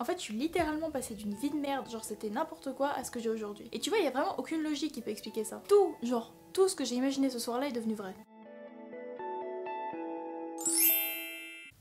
En fait, je suis littéralement passée d'une vie de merde, genre c'était n'importe quoi, à ce que j'ai aujourd'hui. Et tu vois, il y a vraiment aucune logique qui peut expliquer ça. Tout ce que j'ai imaginé ce soir-là est devenu vrai.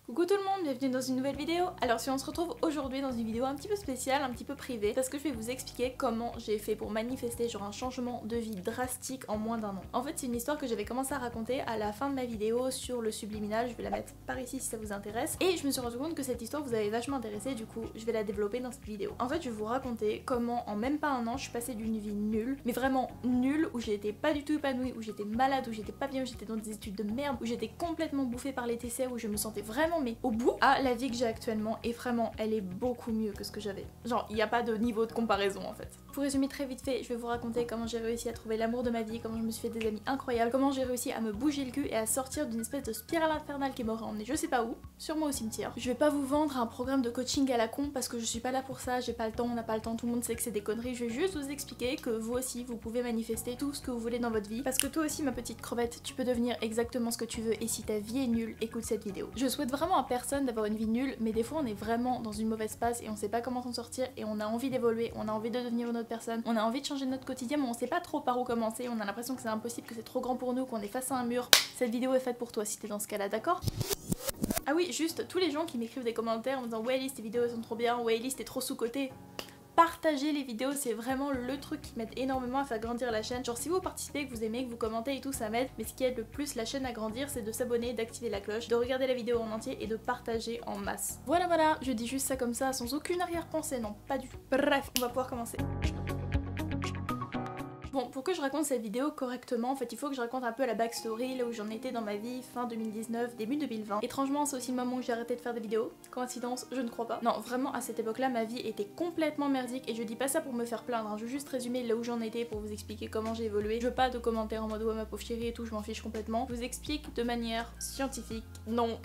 Coucou tout le monde, bienvenue dans une nouvelle vidéo. Alors si on se retrouve aujourd'hui dans une vidéo un petit peu spéciale, un petit peu privée, parce que je vais vous expliquer comment j'ai fait pour manifester genre un changement de vie drastique en moins d'un an. En fait c'est une histoire que j'avais commencé à raconter à la fin de ma vidéo sur le subliminal, je vais la mettre par ici si ça vous intéresse. Et je me suis rendu compte que cette histoire vous avait vachement intéressé, du coup je vais la développer dans cette vidéo. En fait je vais vous raconter comment en même pas un an je suis passée d'une vie nulle, mais vraiment nulle, où j'étais pas du tout épanouie, où j'étais malade, où j'étais pas bien, où j'étais dans des études de merde, où j'étais complètement bouffée par les TCR, où je me sentais vraiment mais au bout, à la vie que j'ai actuellement, et vraiment elle est beaucoup mieux que ce que j'avais. Genre il n'y a pas de niveau de comparaison en fait. Pour résumer très vite fait, je vais vous raconter comment j'ai réussi à trouver l'amour de ma vie, comment je me suis fait des amis incroyables, comment j'ai réussi à me bouger le cul et à sortir d'une espèce de spirale infernale qui m'aurait emmené je sais pas où, sûrement au cimetière. Je vais pas vous vendre un programme de coaching à la con parce que je suis pas là pour ça, j'ai pas le temps, on n'a pas le temps, tout le monde sait que c'est des conneries, je vais juste vous expliquer que vous aussi vous pouvez manifester tout ce que vous voulez dans votre vie, parce que toi aussi ma petite crevette, tu peux devenir exactement ce que tu veux, et si ta vie est nulle, écoute cette vidéo. Je souhaite vraiment à personne d'avoir une vie nulle, mais des fois on est vraiment dans une mauvaise passe et on sait pas comment s'en sortir, et on a envie d'évoluer, on a envie de devenir une autre personne, on a envie de changer notre quotidien, mais on sait pas trop par où commencer, on a l'impression que c'est impossible, que c'est trop grand pour nous, qu'on est face à un mur. Cette vidéo est faite pour toi si t'es dans ce cas-là, d'accord? Ah oui, juste tous les gens qui m'écrivent des commentaires en me disant ouais Elise tes vidéos sont trop bien, ouais Elise t'es trop sous-cotée. Partagez les vidéos, c'est vraiment le truc qui m'aide énormément à faire grandir la chaîne. Genre si vous participez, que vous aimez, que vous commentez et tout, ça m'aide. Mais ce qui aide le plus la chaîne à grandir, c'est de s'abonner, d'activer la cloche, de regarder la vidéo en entier et de partager en masse. Voilà, je dis juste ça comme ça, sans aucune arrière-pensée, non, pas du tout. Bref, on va pouvoir commencer. Bon, pour que je raconte cette vidéo correctement, en fait, il faut que je raconte un peu la backstory, là où j'en étais dans ma vie fin 2019, début 2020. Étrangement, c'est aussi le moment où j'ai arrêté de faire des vidéos. Coïncidence, je ne crois pas. Non, vraiment, à cette époque-là, ma vie était complètement merdique, et je dis pas ça pour me faire plaindre, hein. Je veux juste résumer là où j'en étais pour vous expliquer comment j'ai évolué. Je veux pas de commentaires en mode ouais ma pauvre chérie et tout, je m'en fiche complètement. Je vous explique de manière scientifique, non,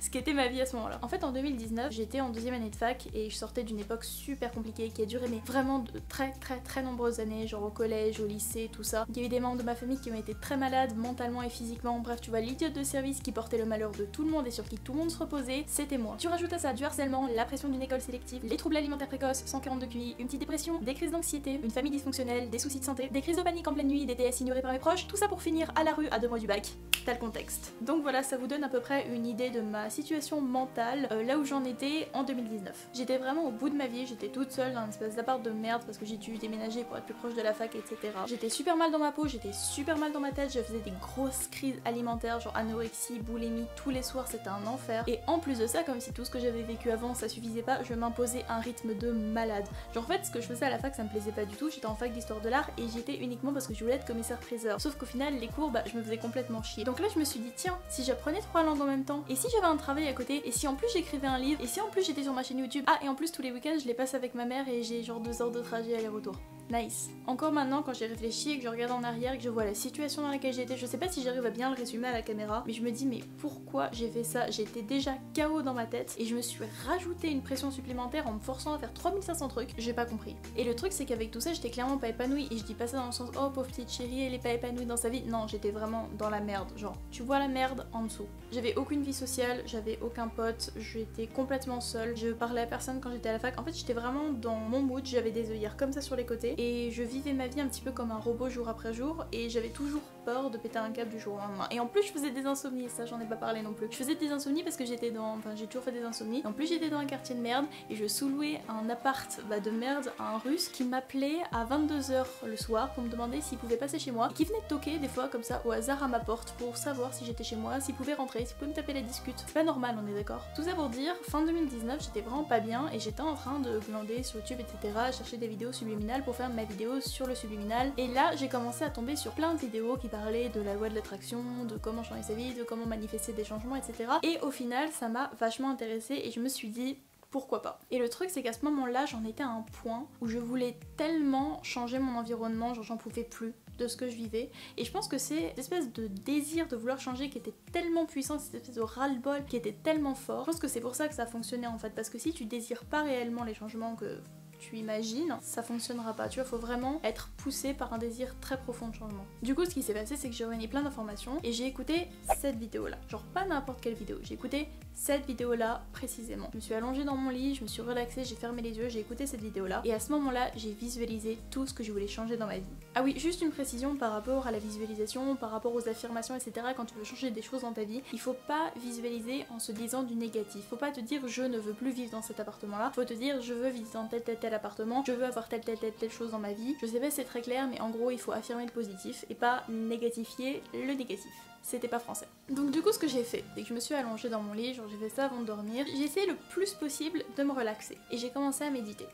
ce qu'était ma vie à ce moment-là. En fait, en 2019, j'étais en deuxième année de fac, et je sortais d'une époque super compliquée qui a duré mais vraiment de très nombreuses années, genre au collège, au lycée, tout ça. Il y a eu des membres de ma famille qui ont été très malades mentalement et physiquement, bref tu vois l'idiote de service qui portait le malheur de tout le monde et sur qui tout le monde se reposait, c'était moi. Tu rajoutes à ça du harcèlement, la pression d'une école sélective, les troubles alimentaires précoces, 142 QI, une petite dépression, des crises d'anxiété, une famille dysfonctionnelle, des soucis de santé, des crises de panique en pleine nuit, des TS ignorés par mes proches, tout ça pour finir à la rue à 2 mois du bac. T'as le contexte. Donc voilà, ça vous donne à peu près une idée de ma situation mentale, là où j'en étais en 2019. J'étais vraiment au bout de ma vie, j'étais toute seule dans un espèce d'appart de merde parce que j'ai dû déménager pour être plus proche de la fac, etc. J'étais super mal dans ma peau, j'étais super mal dans ma tête, je faisais des grosses crises alimentaires, genre anorexie, boulimie, tous les soirs c'était un enfer. Et en plus de ça, comme si tout ce que j'avais vécu avant ça suffisait pas, je m'imposais un rythme de malade. Genre en fait, ce que je faisais à la fac ça me plaisait pas du tout, j'étais en fac d'histoire de l'art et j'y étais uniquement parce que je voulais être commissaire-priseur. Sauf qu'au final, les cours, bah je me faisais complètement chier. Donc là je me suis dit tiens, si j'apprenais 3 langues en même temps, et si j'avais un travail à côté, et si en plus j'écrivais un livre, et si en plus j'étais sur ma chaîne YouTube, ah et en plus tous les week-ends je les passe avec ma mère et j'ai genre 2 heures de trajet aller-retour. Nice. Encore maintenant quand j'y réfléchis et que je regarde en arrière et que je vois la situation dans laquelle j'étais, je sais pas si j'arrive à bien le résumer à la caméra, mais je me dis mais pourquoi j'ai fait ça? J'étais déjà KO dans ma tête et je me suis rajouté une pression supplémentaire en me forçant à faire 3500 trucs, j'ai pas compris. Et le truc c'est qu'avec tout ça j'étais clairement pas épanouie, et je dis pas ça dans le sens oh pauvre petite chérie elle est pas épanouie dans sa vie, non j'étais vraiment dans la merde, genre tu vois la merde en dessous. J'avais aucune vie sociale, j'avais aucun pote, j'étais complètement seule, je parlais à personne quand j'étais à la fac, en fait j'étais vraiment dans mon mood, j'avais des œillères comme ça sur les côtés et je vivais ma vie un petit peu comme un robot jour après jour et j'avais toujours peur de péter un câble du jour au lendemain. Et en plus je faisais des insomnies, ça j'en ai pas parlé non plus. Je faisais des insomnies parce que j'étais dans... Enfin j'ai toujours fait des insomnies. En plus j'étais dans un quartier de merde et je sous-louais un appart de merde à un russe qui m'appelait à 22 h le soir pour me demander s'il pouvait passer chez moi et qui venait toquer des fois comme ça au hasard à ma porte pour savoir si j'étais chez moi, s'il pouvait rentrer, s'il pouvait me taper la discute. C'est pas normal, on est d'accord. Tout ça pour dire, fin 2019 j'étais vraiment pas bien et j'étais en train de glander sur YouTube etc, chercher des vidéos subliminales pour faire ma vidéo sur le subliminal, et là j'ai commencé à tomber sur plein de vidéos qui parlaient de la loi de l'attraction, de comment changer sa vie, de comment manifester des changements etc, et au final ça m'a vachement intéressée et je me suis dit pourquoi pas. Et le truc c'est qu'à ce moment-là j'en étais à un point où je voulais tellement changer mon environnement, genre j'en pouvais plus de ce que je vivais, et je pense que c'est cette espèce de désir de vouloir changer qui était tellement puissant, cette espèce de ras-le-bol qui était tellement fort. Je pense que c'est pour ça que ça fonctionnait en fait, parce que si tu désires pas réellement les changements que tu imagines, ça fonctionnera pas. Tu vois, faut vraiment être poussé par un désir très profond de changement. Du coup, ce qui s'est passé, c'est que j'ai réuni plein d'informations et j'ai écouté cette vidéo là. Genre pas n'importe quelle vidéo, j'ai écouté cette vidéo là précisément. Je me suis allongée dans mon lit, je me suis relaxée, j'ai fermé les yeux, j'ai écouté cette vidéo là et à ce moment là j'ai visualisé tout ce que je voulais changer dans ma vie. Ah oui, juste une précision par rapport à la visualisation, par rapport aux affirmations etc. Quand tu veux changer des choses dans ta vie, il faut pas visualiser en se disant du négatif. Faut pas te dire je ne veux plus vivre dans cet appartement là, faut te dire je veux vivre dans tel appartement, je veux avoir telle chose dans ma vie. Je sais pas si c'est très clair mais en gros il faut affirmer le positif et pas négatifier le négatif. C'était pas français. Donc du coup ce que j'ai fait, c'est que je me suis allongée dans mon lit, genre j'ai fait ça avant de dormir, j'ai essayé le plus possible de me relaxer et j'ai commencé à méditer,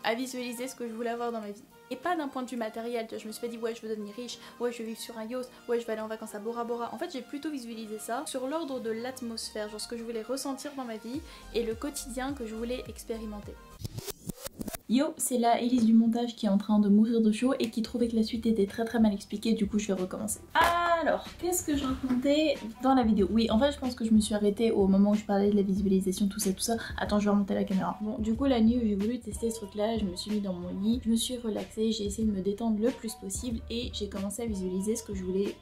à visualiser ce que je voulais avoir dans ma vie. Et pas d'un point de vue matériel, je me suis pas dit ouais je veux devenir riche, ouais je veux vivre sur un yacht, ouais je vais aller en vacances à Bora Bora. En fait j'ai plutôt visualisé ça sur l'ordre de l'atmosphère, genre ce que je voulais ressentir dans ma vie et le quotidien que je voulais expérimenter. Yo, c'est la Elise du montage qui est en train de mourir de chaud et qui trouvait que la suite était très mal expliquée, du coup je vais recommencer. Alors, qu'est-ce que je racontais dans la vidéo? Oui, en fait je pense que je me suis arrêtée au moment où je parlais de la visualisation, tout ça. Attends, je vais remonter la caméra. Bon, du coup la nuit où j'ai voulu tester ce truc là, je me suis mis dans mon lit, je me suis relaxée, j'ai essayé de me détendre le plus possible et j'ai commencé à visualiser ce que je voulais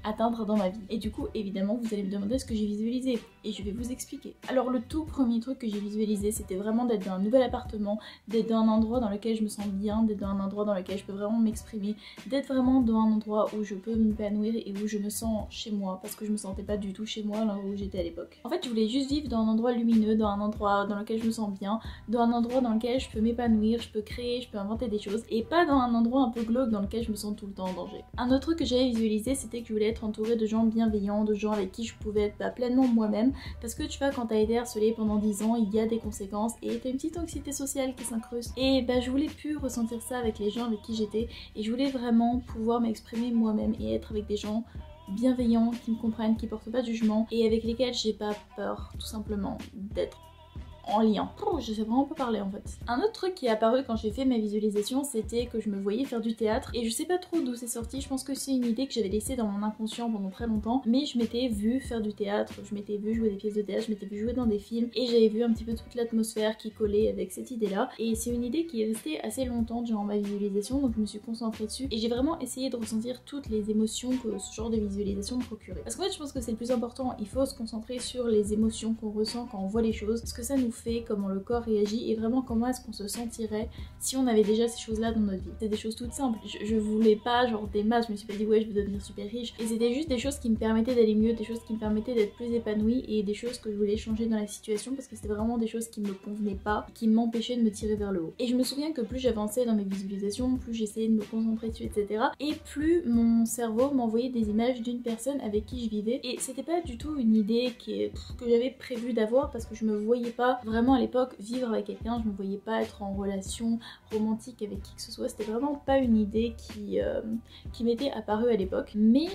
atteindre dans ma vie. Et du coup évidemment vous allez me demander ce que j'ai visualisé et je vais vous expliquer. Alors le tout premier truc que j'ai visualisé c'était vraiment d'être dans un nouvel appartement, d'être dans un endroit dans lequel je me sens bien, d'être dans un endroit dans lequel je peux vraiment m'exprimer, d'être vraiment dans un endroit où je peux m'épanouir et où je me sens chez moi parce que je me sentais pas du tout chez moi là où j'étais à l'époque. En fait je voulais juste vivre dans un endroit lumineux, dans un endroit dans lequel je me sens bien, dans un endroit dans lequel je peux m'épanouir, je peux créer, je peux inventer des choses et pas dans un endroit un peu glauque dans lequel je me sens tout le temps en danger. Un autre truc que j'avais visualisé c'était que je voulais être entourée de gens bienveillants, de gens avec qui je pouvais être pleinement moi-même parce que tu vois quand t'as été harcelée pendant 10 ans il y a des conséquences et t'as une petite anxiété sociale qui s'incruste et je voulais plus ressentir ça avec les gens avec qui j'étais et je voulais vraiment pouvoir m'exprimer moi-même et être avec des gens bienveillants qui me comprennent, qui portent pas de jugement et avec lesquels j'ai pas peur tout simplement d'être en lien. Oh, je sais vraiment pas parler en fait. Un autre truc qui est apparu quand j'ai fait ma visualisation, c'était que je me voyais faire du théâtre et je sais pas trop d'où c'est sorti, je pense que c'est une idée que j'avais laissée dans mon inconscient pendant très longtemps, mais je m'étais vue faire du théâtre, je m'étais vue jouer des pièces de théâtre, je m'étais vue jouer dans des films et j'avais vu un petit peu toute l'atmosphère qui collait avec cette idée là et c'est une idée qui est restée assez longtemps durant ma visualisation donc je me suis concentrée dessus et j'ai vraiment essayé de ressentir toutes les émotions que ce genre de visualisation me procurait. Parce qu'en fait je pense que c'est le plus important, il faut se concentrer sur les émotions qu'on ressent quand on voit les choses, parce que ça nous fait, comment le corps réagit et vraiment comment est-ce qu'on se sentirait si on avait déjà ces choses là dans notre vie. C'est des choses toutes simples, je voulais pas genre des masses, je me suis pas dit ouais je veux devenir super riche et c'était juste des choses qui me permettaient d'aller mieux, des choses qui me permettaient d'être plus épanouie et des choses que je voulais changer dans la situation parce que c'était vraiment des choses qui me convenaient pas, qui m'empêchaient de me tirer vers le haut. Et je me souviens que plus j'avançais dans mes visualisations, plus j'essayais de me concentrer dessus etc. et plus mon cerveau m'envoyait des images d'une personne avec qui je vivais et c'était pas du tout une idée que j'avais prévu d'avoir parce que je me voyais pas vraiment à l'époque vivre avec quelqu'un, je me voyais pas être en relation romantique avec qui que ce soit, c'était vraiment pas une idée qui m'était apparue à l'époque. Mais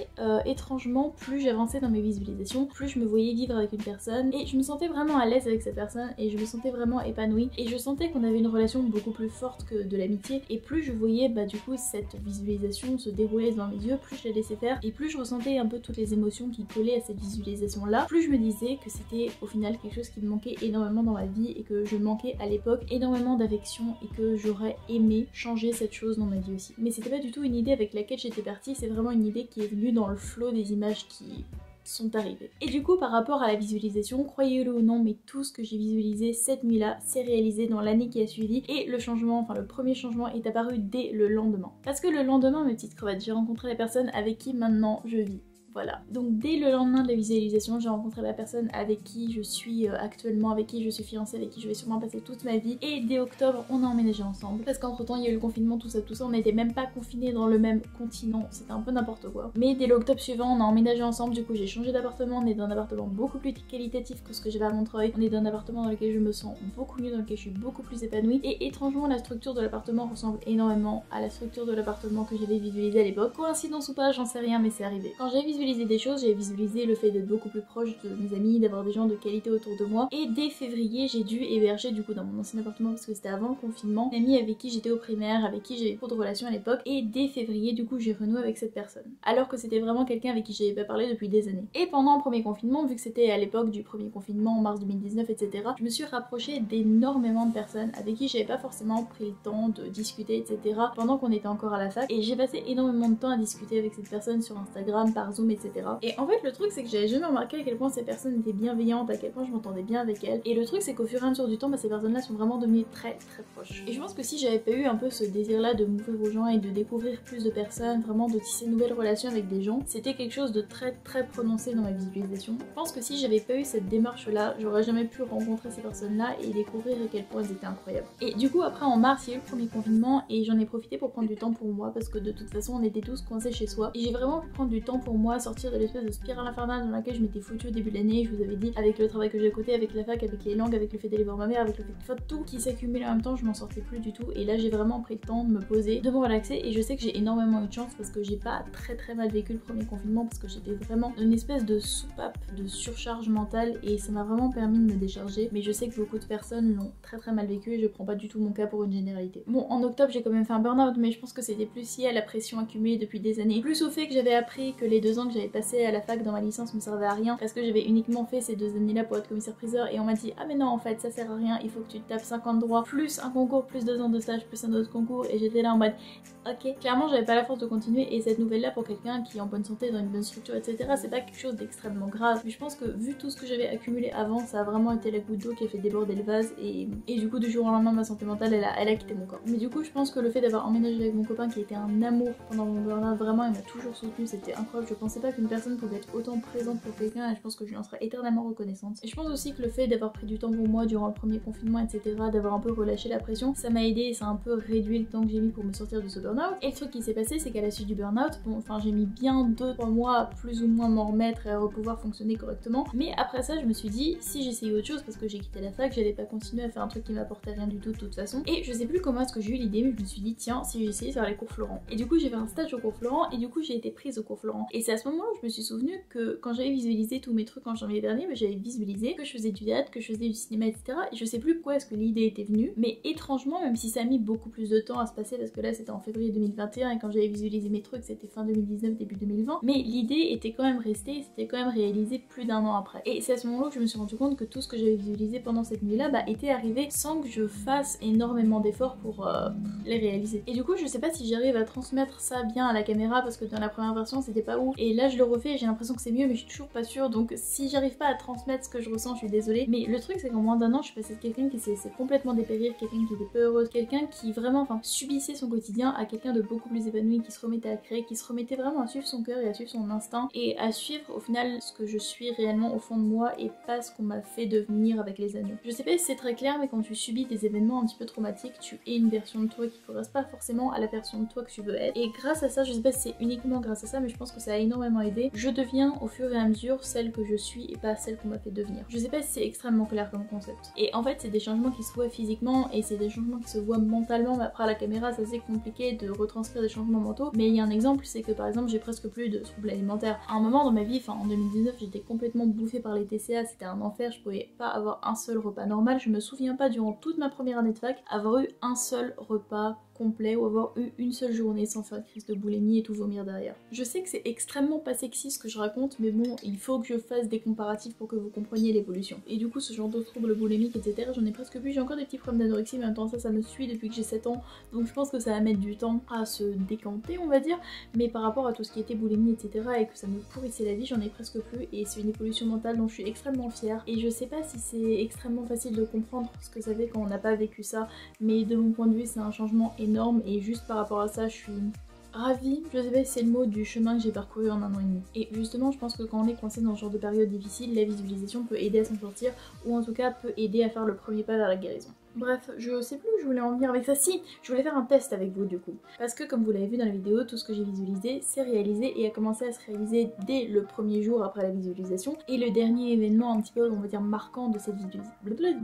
étrangement, plus j'avançais dans mes visualisations, plus je me voyais vivre avec une personne et je me sentais vraiment à l'aise avec cette personne et je me sentais vraiment épanouie et je sentais qu'on avait une relation beaucoup plus forte que de l'amitié et plus je voyais du coup cette visualisation se dérouler devant mes yeux, plus je la laissais faire et plus je ressentais un peu toutes les émotions qui collaient à cette visualisation là, plus je me disais que c'était au final quelque chose qui me manquait énormément dans ma vie et que je manquais à l'époque énormément d'affection et que j'aurais aimé changer cette chose dans ma vie aussi. Mais c'était pas du tout une idée avec laquelle j'étais partie, c'est vraiment une idée qui est venue dans le flot des images qui sont arrivées. Et du coup par rapport à la visualisation, croyez-le ou non mais tout ce que j'ai visualisé cette nuit là s'est réalisé dans l'année qui a suivi et le changement, enfin le premier changement est apparu dès le lendemain. Parce que le lendemain mes petites crevettes, j'ai rencontré la personne avec qui maintenant je vis. Voilà, donc dès le lendemain de la visualisation, j'ai rencontré la personne avec qui je suis actuellement, avec qui je suis fiancée, avec qui je vais sûrement passer toute ma vie. Et dès octobre, on a emménagé ensemble. Parce qu'entre temps, il y a eu le confinement, tout ça, on n'était même pas confinés dans le même continent, c'était un peu n'importe quoi. Mais dès l'octobre suivant, on a emménagé ensemble, du coup j'ai changé d'appartement, on est dans un appartement beaucoup plus qualitatif que ce que j'avais à Montreuil. On est dans un appartement dans lequel je me sens beaucoup mieux, dans lequel je suis beaucoup plus épanouie. Et étrangement, la structure de l'appartement ressemble énormément à la structure de l'appartement que j'avais visualisé à l'époque. Coïncidence ou pas, j'en sais rien, mais c'est arrivé. Quand j'ai visualisé des choses, j'ai visualisé le fait d'être beaucoup plus proche de mes amis, d'avoir des gens de qualité autour de moi. Et dès février, j'ai dû héberger du coup dans mon ancien appartement parce que c'était avant le confinement, une amie avec qui j'étais au primaire, avec qui j'avais trop de relations à l'époque. Et dès février, du coup, j'ai renoué avec cette personne. Alors que c'était vraiment quelqu'un avec qui j'avais pas parlé depuis des années. Et pendant le premier confinement, vu que c'était à l'époque du premier confinement en mars 2019, etc., je me suis rapprochée d'énormément de personnes avec qui j'avais pas forcément pris le temps de discuter, etc. pendant qu'on était encore à la fac. Et j'ai passé énormément de temps à discuter avec cette personne sur Instagram, par Zoom, etc. Et en fait le truc c'est que j'avais jamais remarqué à quel point ces personnes étaient bienveillantes, à quel point je m'entendais bien avec elles. Et le truc c'est qu'au fur et à mesure du temps, ces personnes là sont vraiment devenues très proches. Et je pense que si j'avais pas eu un peu ce désir là de m'ouvrir aux gens et de découvrir plus de personnes, vraiment de tisser de nouvelles relations avec des gens, c'était quelque chose de très prononcé dans ma visualisation. Je pense que si j'avais pas eu cette démarche là, j'aurais jamais pu rencontrer ces personnes là et découvrir à quel point elles étaient incroyables. Et du coup après en mars il y a eu le premier confinement et j'en ai profité pour prendre du temps pour moi parce que de toute façon on était tous coincés chez soi et j'ai vraiment pu prendre du temps pour moi, sortir de l'espèce de spirale infernale dans laquelle je m'étais foutue au début de l'année. Je vous avais dit, avec le travail que j'ai à côté, avec la fac, avec les langues, avec le fait d'aller voir ma mère, avec le fait de tout qui s'accumulait en même temps, je m'en sortais plus du tout. Et là j'ai vraiment pris le temps de me poser, de me relaxer et je sais que j'ai énormément eu de chance parce que j'ai pas très mal vécu le premier confinement parce que j'étais vraiment dans une espèce de soupape de surcharge mentale et ça m'a vraiment permis de me décharger. Mais je sais que beaucoup de personnes l'ont très mal vécu et je prends pas du tout mon cas pour une généralité. Bon, en octobre j'ai quand même fait un burn-out mais je pense que c'était plus lié à la pression accumulée depuis des années, plus au fait que j'avais appris que les 2 ans que j'avais passé à la fac dans ma licence me servaient à rien parce que j'avais uniquement fait ces 2 années là pour être commissaire priseur et on m'a dit ah mais non en fait ça sert à rien, il faut que tu te tapes 50 droits plus un concours plus 2 ans de stage plus un autre concours et j'étais là en mode ok, clairement j'avais pas la force de continuer et cette nouvelle là pour quelqu'un qui est en bonne santé, dans une bonne structure etc, c'est pas quelque chose d'extrêmement grave mais je pense que vu tout ce que j'avais accumulé avant ça a vraiment été la goutte d'eau qui a fait déborder le vase et du coup du jour au lendemain ma santé mentale elle a quitté mon corps. Mais du coup je pense que le fait d'avoir emménagé avec mon copain qui était un amour pendant mon burn-out, vraiment il m'a toujours soutenu, c'était incroyable, je pensais pas qu'une personne pouvait être autant présente pour quelqu'un et je pense que je lui en serai éternellement reconnaissante. Et je pense aussi que le fait d'avoir pris du temps pour moi durant le premier confinement etc, d'avoir un peu relâché la pression, ça m'a aidé et ça a un peu réduit le temps que j'ai mis pour me sortir de ce burn-out. Et le truc qui s'est passé c'est qu'à la suite du burn-out, bon enfin j'ai mis bien 2-3 mois à plus ou moins m'en remettre et à pouvoir fonctionner correctement, mais après ça je me suis dit si j'essayais autre chose parce que j'ai quitté la fac, j'allais pas continuer à faire un truc qui m'apportait rien du tout de toute façon et je sais plus comment est-ce que j'ai eu l'idée mais je me suis dit tiens si j'essayais de faire les cours Florent. Et du coup j'ai fait un stage au cours Florent et du coup j'ai été prise au cours Florent et c'est à ce moment là où je me suis souvenu que quand j'avais visualisé tous mes trucs en janvier dernier, j'avais visualisé que je faisais du théâtre, que je faisais du cinéma etc et je sais plus pourquoi est-ce que l'idée était venue, mais étrangement même si ça a mis beaucoup plus de temps à se passer parce que là c'était en février 2021 et quand j'avais visualisé mes trucs c'était fin 2019 début 2020, mais l'idée était quand même restée et c'était quand même réalisé plus d'1 an après. Et c'est à ce moment là que je me suis rendu compte que tout ce que j'avais visualisé pendant cette nuit là était arrivé sans que je fasse énormément d'efforts pour les réaliser. Et du coup je sais pas si j'arrive à transmettre ça bien à la caméra parce que dans la première version c'était pas ouf et là je le refais et j'ai l'impression que c'est mieux mais je suis toujours pas sûre, donc si j'arrive pas à transmettre ce que je ressens je suis désolée. Mais le truc c'est qu'en moins d'1 an je suis passée de quelqu'un qui s'est laissé complètement dépérir, quelqu'un qui était peu heureuse, quelqu'un qui vraiment subissait son quotidien à quelqu'un de beaucoup plus épanoui, qui se remettait à créer, qui se remettait vraiment à suivre son cœur et à suivre son instinct et à suivre au final ce que je suis réellement au fond de moi et pas ce qu'on m'a fait devenir avec les années. Je sais pas si c'est très clair mais quand tu subis des événements un petit peu traumatiques, tu es une version de toi qui correspond pas forcément à la version de toi que tu veux être. Et grâce à ça, je sais pas si c'est uniquement grâce à ça mais je pense que ça a énormément aidé, je deviens au fur et à mesure celle que je suis et pas celle qu'on m'a fait devenir. Je sais pas si c'est extrêmement clair comme concept. Et en fait c'est des changements qui se voient physiquement et c'est des changements qui se voient mentalement, mais après à la caméra c'est assez compliqué de retranscrire des changements mentaux. Mais il y a un exemple, c'est que par exemple j'ai presque plus de troubles alimentaires. À un moment dans ma vie, en 2019 j'étais complètement bouffée par les TCA, c'était un enfer, je pouvais pas avoir un seul repas normal. Je me souviens pas durant toute ma première année de fac avoir eu un seul repas complet ou avoir eu une seule journée sans faire de crise de boulimie et tout vomir derrière. Je sais que c'est extrêmement pas sexy ce que je raconte mais bon il faut que je fasse des comparatifs pour que vous compreniez l'évolution. Et du coup ce genre de troubles boulimiques etc j'en ai presque plus, j'ai encore des petits problèmes d'anorexie mais en même temps ça me suit depuis que j'ai 7 ans donc je pense que ça va mettre du temps à se décanter on va dire, mais par rapport à tout ce qui était boulimie etc et que ça me pourrissait la vie j'en ai presque plus et c'est une évolution mentale dont je suis extrêmement fière et je sais pas si c'est extrêmement facile de comprendre ce que ça fait quand on n'a pas vécu ça mais de mon point de vue c'est un changement énorme et juste par rapport à ça je suis ravie, je sais pas si c'est le mot, du chemin que j'ai parcouru en 1 an et demi. Et justement je pense que quand on est coincé dans ce genre de période difficile, la visualisation peut aider à s'en sortir ou en tout cas peut aider à faire le premier pas vers la guérison. Bref, je sais plus où je voulais en venir avec ça. Si, je voulais faire un test avec vous du coup. Parce que comme vous l'avez vu dans la vidéo, tout ce que j'ai visualisé s'est réalisé et a commencé à se réaliser dès le premier jour après la visualisation. Et le dernier événement un petit peu, on va dire, marquant de cette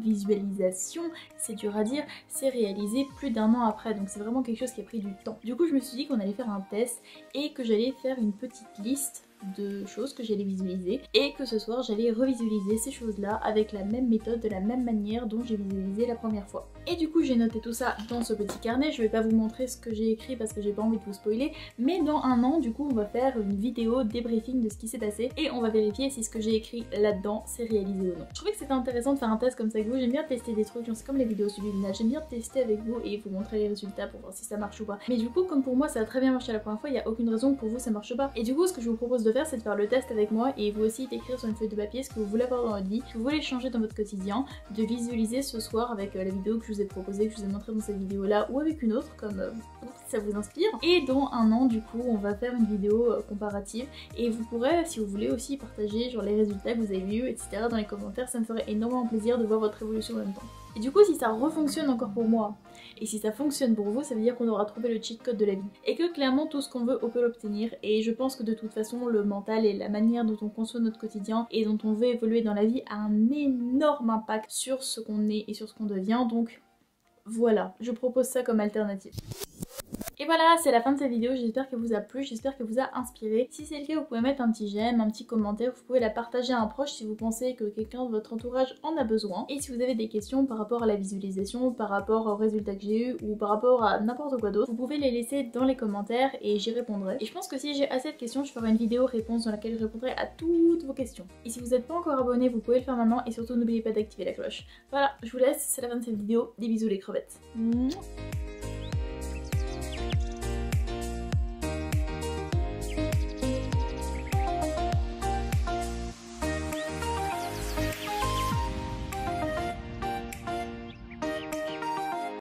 visualisation, c'est dur à dire, s'est réalisé plus d'1 an après. Donc c'est vraiment quelque chose qui a pris du temps. Du coup je me suis dit qu'on allait faire un test et que j'allais faire une petite liste de choses que j'allais visualiser et que ce soir j'allais revisualiser ces choses là avec la même méthode, de la même manière dont j'ai visualisé la première fois. Et du coup j'ai noté tout ça dans ce petit carnet, je vais pas vous montrer ce que j'ai écrit parce que j'ai pas envie de vous spoiler, mais dans 1 an du coup on va faire une vidéo débriefing de ce qui s'est passé et on va vérifier si ce que j'ai écrit là-dedans s'est réalisé ou non. Je trouvais que c'était intéressant de faire un test comme ça avec vous, j'aime bien tester des trucs, c'est comme les vidéos subliminales, j'aime bien tester avec vous et vous montrer les résultats pour voir si ça marche ou pas. Mais du coup comme pour moi ça a très bien marché la première fois, il y a aucune raison que pour vous ça marche pas. Et du coup ce que je vous propose de de faire, c'est de faire le test avec moi et vous aussi d'écrire sur une feuille de papier ce que vous voulez avoir dans votre vie, ce que vous voulez changer dans votre quotidien, de visualiser ce soir avec la vidéo que je vous ai proposée, que je vous ai montrée dans cette vidéo là ou avec une autre comme si ça vous inspire. Et dans un an du coup on va faire une vidéo comparative et vous pourrez si vous voulez aussi partager genre les résultats que vous avez vus etc dans les commentaires, ça me ferait énormément plaisir de voir votre évolution en même temps. Et du coup si ça refonctionne encore pour moi et si ça fonctionne pour vous, ça veut dire qu'on aura trouvé le cheat code de la vie et que clairement tout ce qu'on veut on peut l'obtenir. Et je pense que de toute façon le mental et la manière dont on conçoit notre quotidien et dont on veut évoluer dans la vie a un énorme impact sur ce qu'on est et sur ce qu'on devient, donc voilà, je propose ça comme alternative. Et voilà, c'est la fin de cette vidéo, j'espère qu'elle vous a plu, j'espère qu'elle vous a inspiré. Si c'est le cas, vous pouvez mettre un petit j'aime, un petit commentaire, vous pouvez la partager à un proche si vous pensez que quelqu'un de votre entourage en a besoin. Et si vous avez des questions par rapport à la visualisation, par rapport aux résultats que j'ai eu ou par rapport à n'importe quoi d'autre, vous pouvez les laisser dans les commentaires et j'y répondrai. Et je pense que si j'ai assez de questions, je ferai une vidéo réponse dans laquelle je répondrai à toutes vos questions. Et si vous n'êtes pas encore abonné, vous pouvez le faire maintenant et surtout n'oubliez pas d'activer la cloche. Voilà, je vous laisse, c'est la fin de cette vidéo, des bisous les crevettes. Mouah.